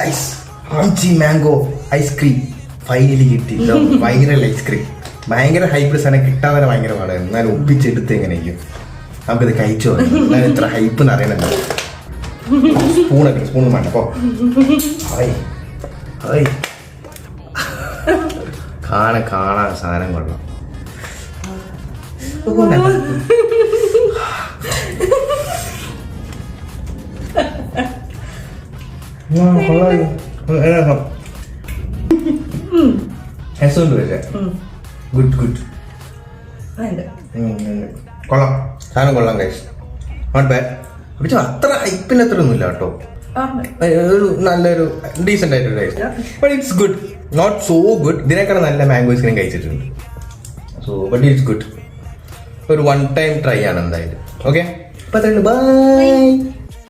Guys Amchi mango ice cream finally കിട്ടി. Viral ice cream ഭയങ്കര hype സാധനം കിട്ടാൻ വരെ ഭയങ്കര പാടായിരുന്നു. എന്നാലും ഒപ്പിച്ചെടുത്ത് എങ്ങനെയൊക്കെയും നമുക്കിത് കഴിച്ചോ. ഞാൻ ഇത്ര ഹൈപ്പ് എന്ന് അറിയണല്ലോ. സ്പൂൺ വേണ്ട അപ്പോ കാണാൻ സാധനം കൊള്ളാം. ഗുഡ് കൊള്ളാം. സാധനം കൊള്ളാം ഗൈസ്. Not bad. പക്ഷെ അത്ര ഹൈപ്പിന് അത്ര ഒന്നുമില്ല കേട്ടോ. ഒരു നല്ലൊരു ഡീസെന്റ് ആയിട്ടൊരു taste. But it's good. Not so good. ഇതിനേക്കാളും നല്ല മാംഗോ ഐസ്ക്രീം കഴിച്ചിട്ടുണ്ട്. So but it's good. ഒരു വൺ ടൈം ട്രൈ ആണ് എന്തായാലും. Okay, by.